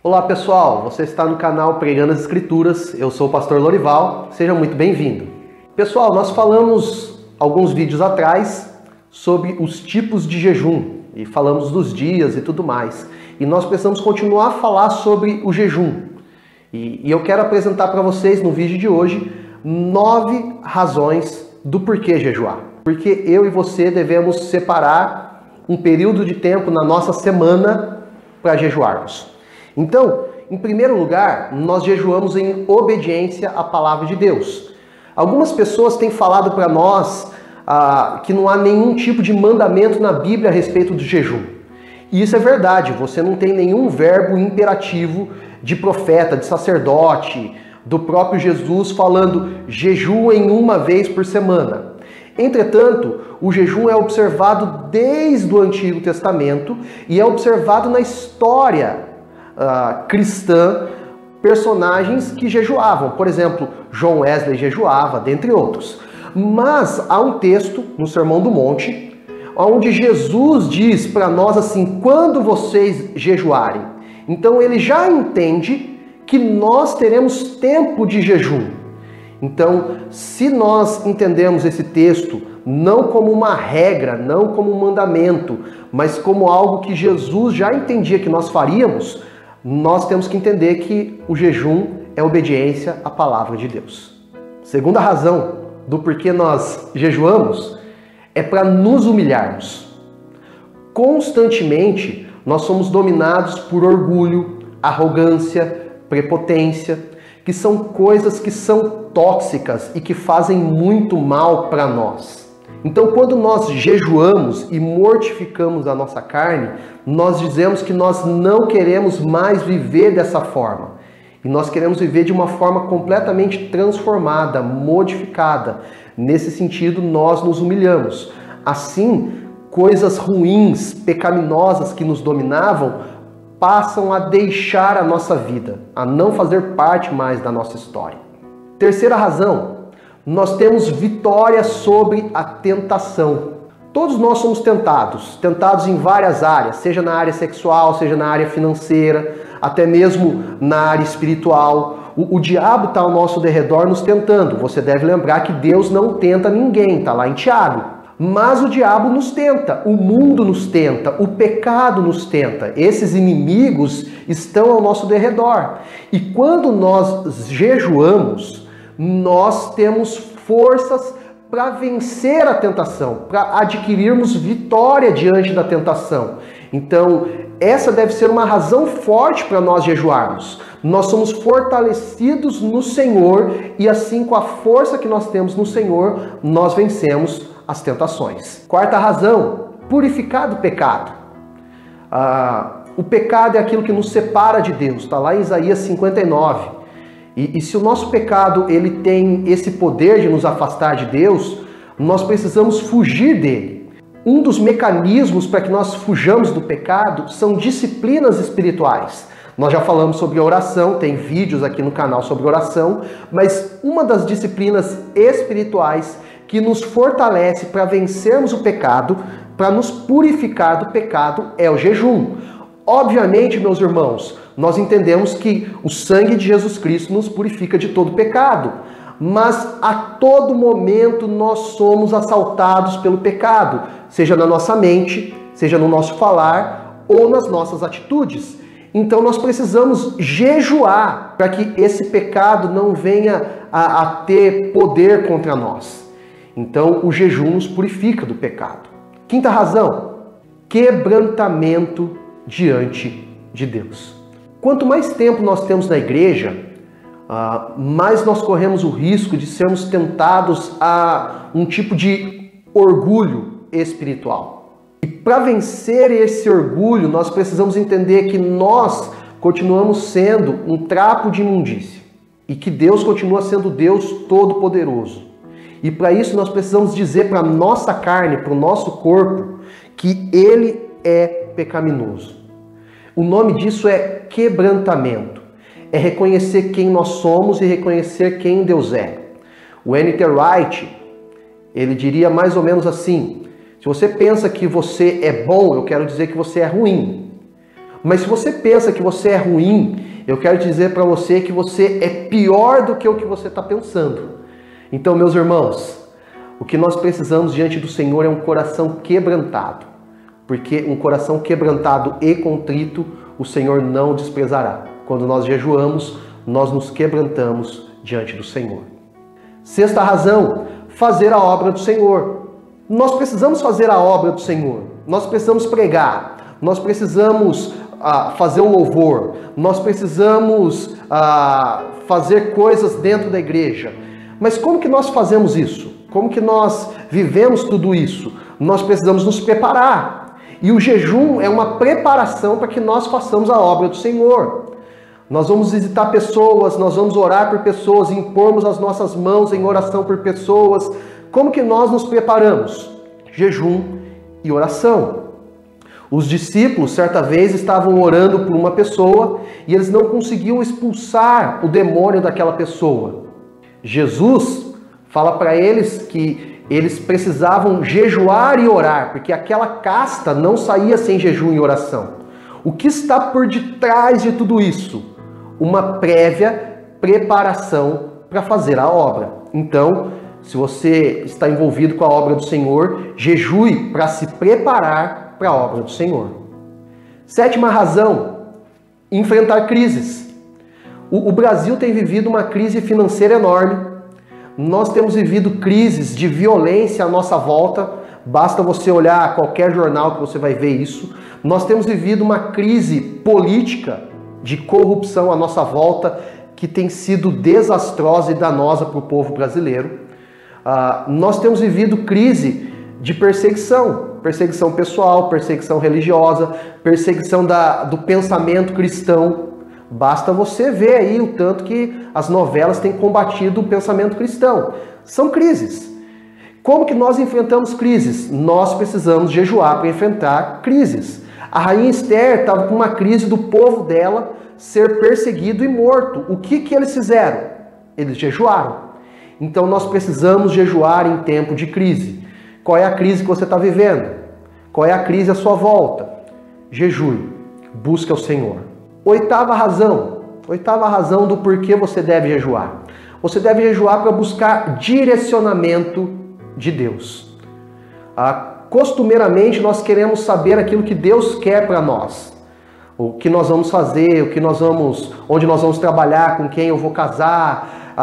Olá pessoal, você está no canal Pregando as Escrituras, eu sou o pastor Lorival, seja muito bem-vindo. Pessoal, nós falamos alguns vídeos atrás sobre os tipos de jejum e falamos dos dias e tudo mais. E nós precisamos continuar a falar sobre o jejum. E eu quero apresentar para vocês no vídeo de hoje 9 razões do porquê jejuar. Porque eu e você devemos separar um período de tempo na nossa semana para jejuarmos. Então, em primeiro lugar, nós jejuamos em obediência à palavra de Deus. Algumas pessoas têm falado para nós que não há nenhum tipo de mandamento na Bíblia a respeito do jejum. E isso é verdade, você não tem nenhum verbo imperativo de profeta, de sacerdote, do próprio Jesus falando jejuem uma vez por semana. Entretanto, o jejum é observado desde o Antigo Testamento e é observado na história cristã, personagens que jejuavam. Por exemplo, John Wesley jejuava, dentre outros. Mas há um texto no Sermão do Monte, onde Jesus diz para nós assim, quando vocês jejuarem. Então ele já entende que nós teremos tempo de jejum. Então, se nós entendemos esse texto não como uma regra, não como um mandamento, mas como algo que Jesus já entendia que nós faríamos, nós temos que entender que o jejum é obediência à palavra de Deus. Segunda razão do porquê nós jejuamos é para nos humilharmos. Constantemente nós somos dominados por orgulho, arrogância, prepotência, que são coisas que são tóxicas e que fazem muito mal para nós. Então, quando nós jejuamos e mortificamos a nossa carne, nós dizemos que nós não queremos mais viver dessa forma. E nós queremos viver de uma forma completamente transformada, modificada. Nesse sentido, nós nos humilhamos. Assim, coisas ruins, pecaminosas que nos dominavam, passam a deixar a nossa vida, a não fazer parte mais da nossa história. Terceira razão. Nós temos vitória sobre a tentação. Todos nós somos tentados em várias áreas, seja na área sexual, seja na área financeira, até mesmo na área espiritual. O diabo está ao nosso derredor nos tentando. Você deve lembrar que Deus não tenta ninguém, está lá em Tiago. Mas o diabo nos tenta, o mundo nos tenta, o pecado nos tenta. Esses inimigos estão ao nosso derredor. E quando nós jejuamos, nós temos forças para vencer a tentação, para adquirirmos vitória diante da tentação. Então, essa deve ser uma razão forte para nós jejuarmos. Nós somos fortalecidos no Senhor e assim, com a força que nós temos no Senhor, nós vencemos as tentações. Quarta razão, purificar do pecado. O pecado é aquilo que nos separa de Deus, está lá em Isaías 59. E se o nosso pecado ele tem esse poder de nos afastar de Deus, nós precisamos fugir dele. Um dos mecanismos para que nós fujamos do pecado são disciplinas espirituais. Nós já falamos sobre oração, tem vídeos aqui no canal sobre oração, mas uma das disciplinas espirituais que nos fortalece para vencermos o pecado, para nos purificar do pecado, é o jejum. Obviamente, meus irmãos, nós entendemos que o sangue de Jesus Cristo nos purifica de todo pecado, mas a todo momento nós somos assaltados pelo pecado, seja na nossa mente, seja no nosso falar ou nas nossas atitudes. Então nós precisamos jejuar para que esse pecado não venha a ter poder contra nós. Então o jejum nos purifica do pecado. Quinta razão, quebrantamento diante de Deus. Quanto mais tempo nós temos na igreja, mais nós corremos o risco de sermos tentados a um tipo de orgulho espiritual. E para vencer esse orgulho, nós precisamos entender que nós continuamos sendo um trapo de imundícia e que Deus continua sendo Deus Todo-Poderoso. E para isso nós precisamos dizer para a nossa carne, para o nosso corpo, que ele é pecaminoso. O nome disso é quebrantamento. É reconhecer quem nós somos e reconhecer quem Deus é. O N.T. Wright, ele diria mais ou menos assim: se você pensa que você é bom, eu quero dizer que você é ruim. Mas se você pensa que você é ruim, eu quero dizer para você que você é pior do que o que você está pensando. Então, meus irmãos, o que nós precisamos diante do Senhor é um coração quebrantado. Porque um coração quebrantado e contrito, o Senhor não desprezará. Quando nós jejuamos, nós nos quebrantamos diante do Senhor. Sexta razão, fazer a obra do Senhor. Nós precisamos fazer a obra do Senhor. Nós precisamos pregar. Nós precisamos fazer o louvor. Nós precisamos fazer coisas dentro da igreja. Mas como que nós fazemos isso? Como que nós vivemos tudo isso? Nós precisamos nos preparar. E o jejum é uma preparação para que nós façamos a obra do Senhor. Nós vamos visitar pessoas, nós vamos orar por pessoas, impormos as nossas mãos em oração por pessoas. Como que nós nos preparamos? Jejum e oração. Os discípulos, certa vez, estavam orando por uma pessoa e eles não conseguiam expulsar o demônio daquela pessoa. Jesus fala para eles que eles precisavam jejuar e orar, porque aquela casta não saía sem jejum e oração. O que está por detrás de tudo isso? Uma prévia preparação para fazer a obra. Então, se você está envolvido com a obra do Senhor, jejue para se preparar para a obra do Senhor. Sétima razão, enfrentar crises. O Brasil tem vivido uma crise financeira enorme. Nós temos vivido crises de violência à nossa volta. Basta você olhar qualquer jornal que você vai ver isso. Nós temos vivido uma crise política de corrupção à nossa volta que tem sido desastrosa e danosa para o povo brasileiro. Nós temos vivido crise de perseguição pessoal, perseguição religiosa, perseguição do pensamento cristão. Basta você ver aí o tanto que as novelas têm combatido o pensamento cristão. São crises. Como que nós enfrentamos crises? Nós precisamos jejuar para enfrentar crises. A rainha Esther estava com uma crise do povo dela ser perseguido e morto. O que eles fizeram? Eles jejuaram. Então nós precisamos jejuar em tempo de crise. Qual é a crise que você está vivendo? Qual é a crise à sua volta? Jejue. Busque ao Senhor. Oitava razão do porquê você deve jejuar. Você deve jejuar para buscar direcionamento de Deus. Costumeiramente nós queremos saber aquilo que Deus quer para nós. O que nós vamos fazer, onde nós vamos trabalhar, com quem eu vou casar.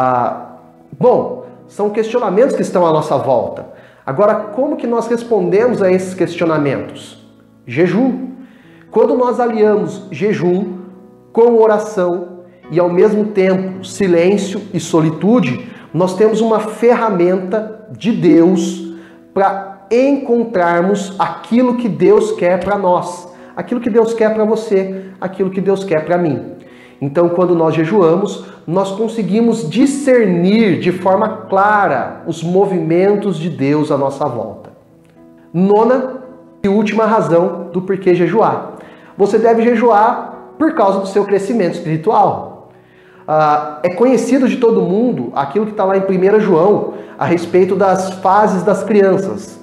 São questionamentos que estão à nossa volta. Agora, como que nós respondemos a esses questionamentos? Jejum. Quando nós aliamos jejum com oração e ao mesmo tempo silêncio e solitude, nós temos uma ferramenta de Deus para encontrarmos aquilo que Deus quer para nós, aquilo que Deus quer para você, aquilo que Deus quer para mim. Então, quando nós jejuamos, nós conseguimos discernir de forma clara os movimentos de Deus à nossa volta. Nona e última razão do porquê jejuar. Você deve jejuar por causa do seu crescimento espiritual. É conhecido de todo mundo aquilo que está lá em 1 João a respeito das fases das crianças,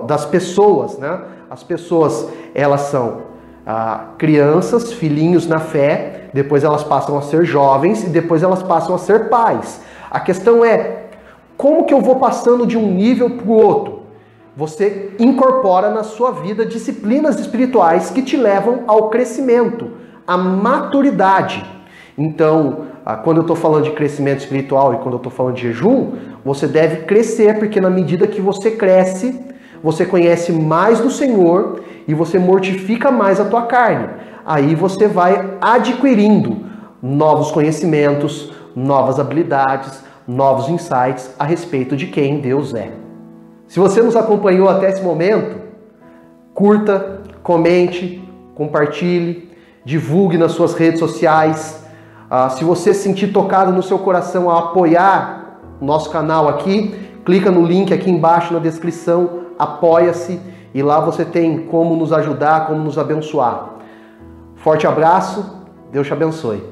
das pessoas, né? As pessoas, elas são crianças, filhinhos na fé, depois elas passam a ser jovens e depois elas passam a ser pais. A questão é, como que eu vou passando de um nível para o outro? Você incorpora na sua vida disciplinas espirituais que te levam ao crescimento, à maturidade. Então, quando eu estou falando de crescimento espiritual e quando eu estou falando de jejum, você deve crescer, porque na medida que você cresce, você conhece mais do Senhor e você mortifica mais a tua carne. Aí você vai adquirindo novos conhecimentos, novas habilidades, novos insights a respeito de quem Deus é. Se você nos acompanhou até esse momento, curta, comente, compartilhe, divulgue nas suas redes sociais. Se você se sentir tocado no seu coração a apoiar o nosso canal aqui, clica no link aqui embaixo na descrição, apoia-se e lá você tem como nos ajudar, como nos abençoar. Forte abraço, Deus te abençoe.